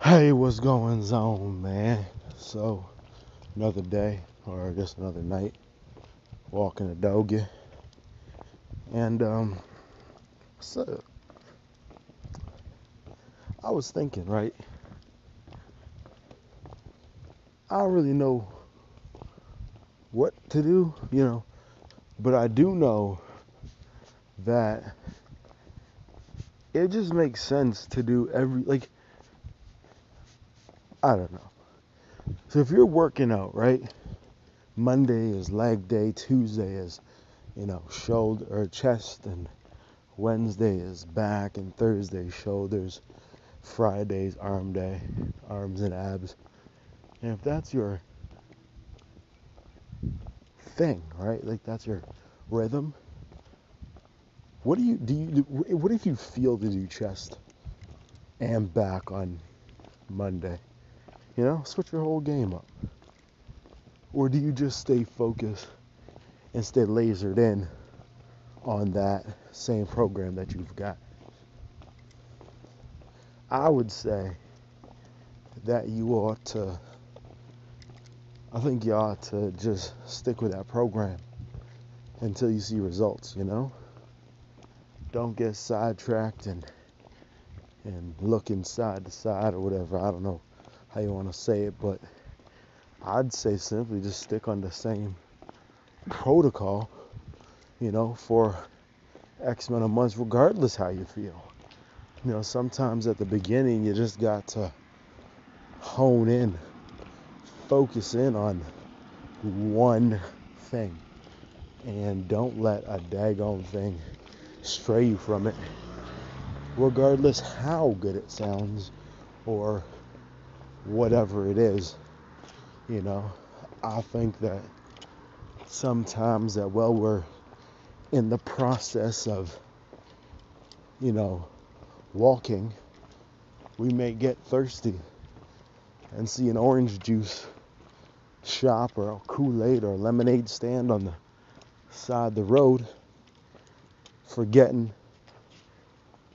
Hey, what's going on, man? So, another day, or I guess another night, walking a dog. And, so, I was thinking, right? I don't really know what to do, but I do know that it just makes sense to do I don't know. So, if you're working out, right? Monday is leg day, Tuesday is, shoulder or chest, and Wednesday is back, and Thursday shoulders. Friday's arm day, arms and abs. And if that's your thing, right? Like that's your rhythm. What what if you feel to do chest and back on Monday? Switch your whole game up. Or do you just stay focused and stay lasered in on that same program that you've got? I would say that I think you ought to just stick with that program until you see results. Don't get sidetracked and looking side to side or whatever. I don't know how you want to say it, but I'd say simply just stick on the same protocol, for X amount of months, regardless how you feel. Sometimes at the beginning, you just got to hone in, focus in on one thing, and don't let a daggone thing stray you from it, regardless how good it sounds or whatever it is. I think that sometimes that while we're in the process of, you know, walking, we may get thirsty and see an orange juice shop or a Kool-Aid or a lemonade stand on the side of the road, forgetting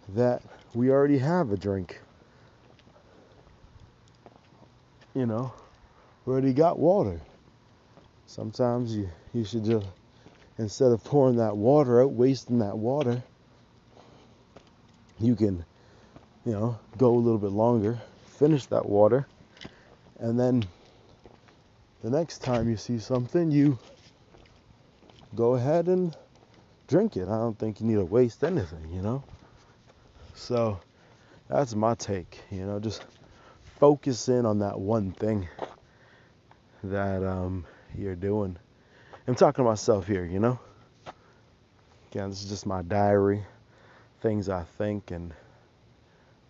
that we already have a drink. We already got water. Sometimes you should just, instead of pouring that water out, wasting that water, you can, go a little bit longer, finish that water, and then the next time you see something, you go ahead and drink it. I don't think you need to waste anything. So that's my take, just focus in on that one thing that you're doing. I'm talking to myself here, Again, this is just my diary, things I think and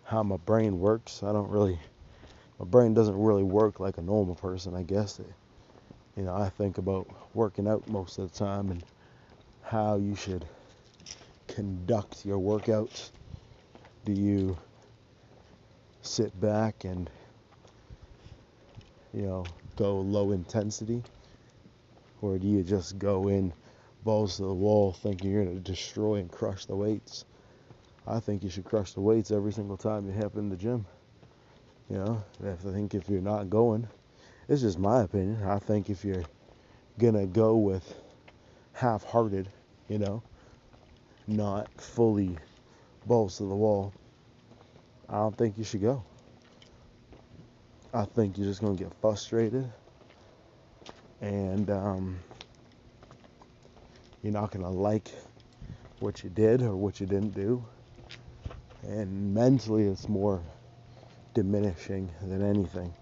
how my brain works. My brain doesn't really work like a normal person, I guess. I think about working out most of the time and how you should conduct your workouts. Do you sit back and, go low intensity? Or do you just go in balls to the wall thinking you're going to destroy and crush the weights? I think you should crush the weights every single time you hop in the gym. If you're not going, it's just my opinion. I think if you're going to go with half-hearted, not fully balls to the wall, I don't think you should go. I think you're just going to get frustrated and you're not going to like what you did or what you didn't do. And mentally, it's more diminishing than anything,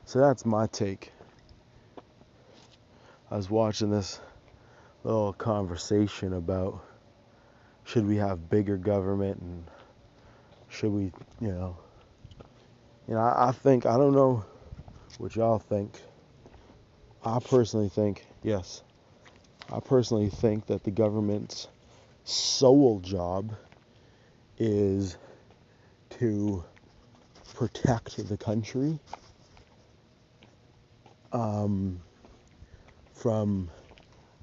So that's my take. I was watching this little conversation about should we have bigger government and should we, I think, I don't know what y'all think. I personally think, yes, I personally think that the government's sole job is to protect the country from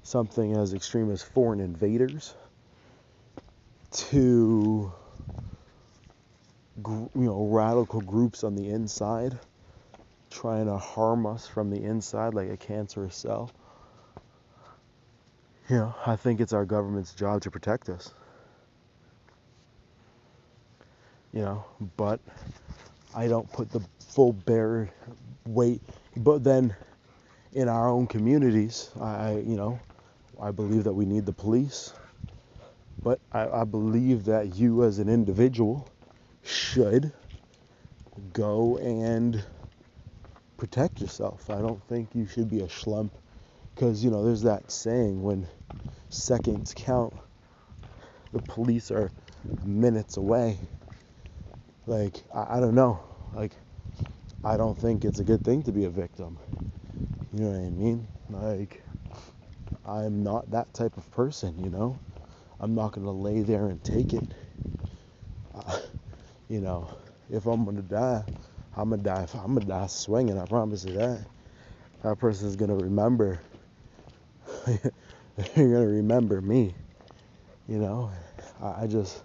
something as extreme as foreign invaders, to radical groups on the inside trying to harm us from the inside like a cancerous cell. I think it's our government's job to protect us. But I don't put the full bear weight. But then in our own communities, I believe that we need the police. But I believe that you as an individual should go and protect yourself. I don't think you should be a schlump. Because, there's that saying, when seconds count, the police are minutes away. Like, I don't know. Like, I don't think it's a good thing to be a victim. You know what I mean? Like, I'm not that type of person, I'm not going to lay there and take it. If I'm going to die, I'm going to die. I'm going to die swinging, I promise you that. That person's going to remember. They're going to remember me. I just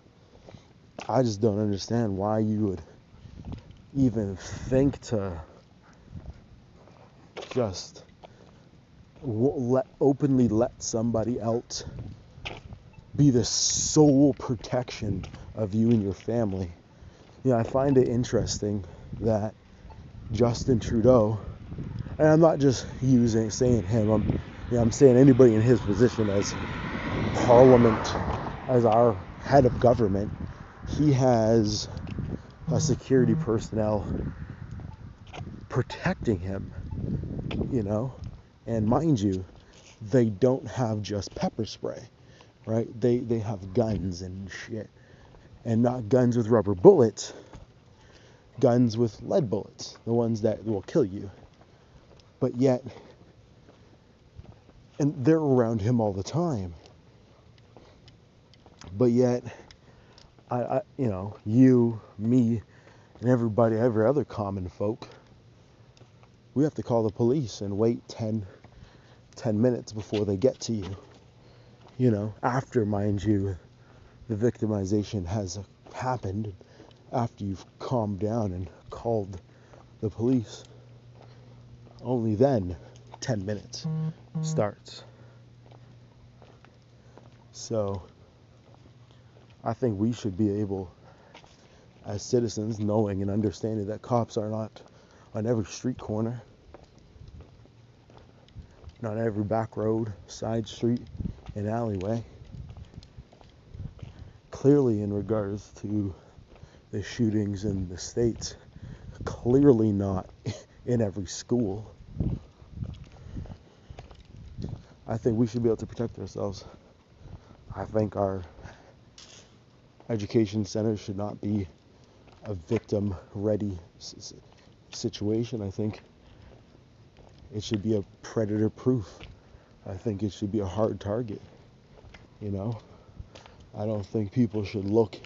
don't understand why you would even think to just openly let somebody else be the sole protection of you and your family. I find it interesting that Justin Trudeau, and I'm not just saying him, I'm saying anybody in his position as Parliament, as our head of government, he has a security personnel protecting him, and mind you, they don't have just pepper spray, right? They have guns and shit, and not guns with rubber bullets, guns with lead bullets, the ones that will kill you. But yet, and they're around him all the time. But yet, you, me, and everybody, every other common folk, we have to call the police and wait 10 minutes before they get to you. After, mind you, the victimization has happened, after you've calmed down and called the police. Only then 10 minutes starts. So I think we should be able, as citizens, knowing and understanding that cops are not on every street corner, not every back road, side street, and alleyway. Clearly, in regards to the shootings in the States, clearly not in every school. I think we should be able to protect ourselves. I think our education centers should not be a victim-ready situation. I think it should be a predator-proof. I think it should be a hard target. I don't think people should look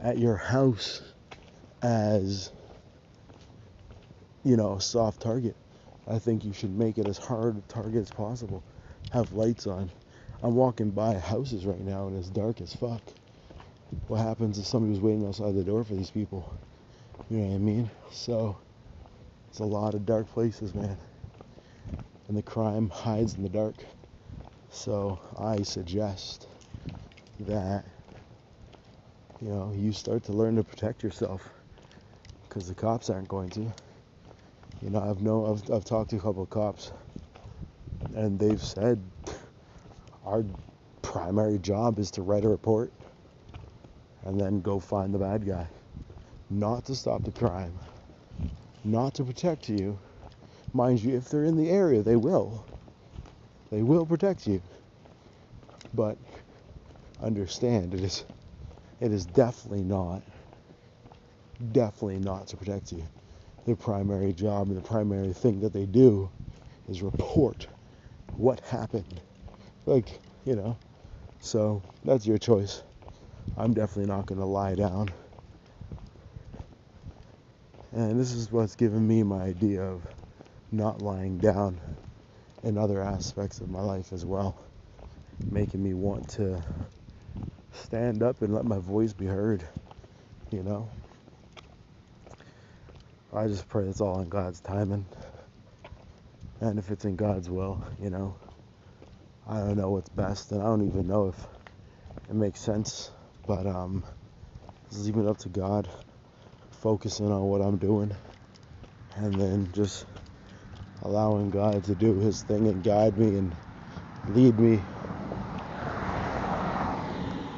at your house as, a soft target. I think you should make it as hard a target as possible. Have lights on. I'm walking by houses right now and it's dark as fuck. What happens if somebody was waiting outside the door for these people? You know what I mean? So, it's a lot of dark places, man. And the crime hides in the dark. So, I suggest that, you start to learn to protect yourself. Because the cops aren't going to. I've talked to a couple of cops. And they've said, our primary job is to write a report and then go find the bad guy. Not to stop the crime. Not to protect you. Mind you, if they're in the area, they will. They will protect you. But understand, it is definitely not to protect you. Their primary job and the primary thing that they do is report what happened. So that's your choice. I'm definitely not going to lie down. And this is what's given me my idea of not lying down in other aspects of my life as well. Making me want to stand up and let my voice be heard, I just pray it's all in God's timing. And if it's in God's will, I don't know what's best, and I don't even know if it makes sense. But just leaving it up to God, focusing on what I'm doing, and then just allowing God to do His thing and guide me and lead me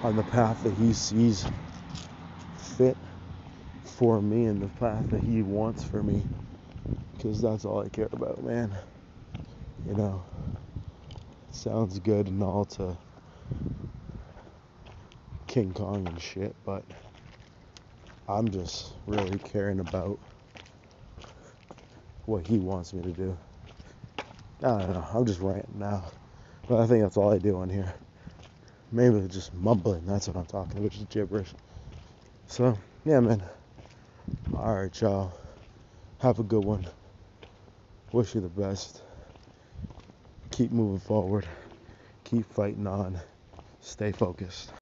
on the path that He sees fit for me and the path that He wants for me, because that's all I care about, man. It sounds good and all to King Kong and shit, but I'm just really caring about what He wants me to do. I don't know, I'm just ranting now, but I think that's all I do on here. Maybe just mumbling, that's what I'm talking about, just gibberish. So, yeah, man. Alright, y'all. Have a good one. Wish you the best. Keep moving forward. Keep fighting on. Stay focused.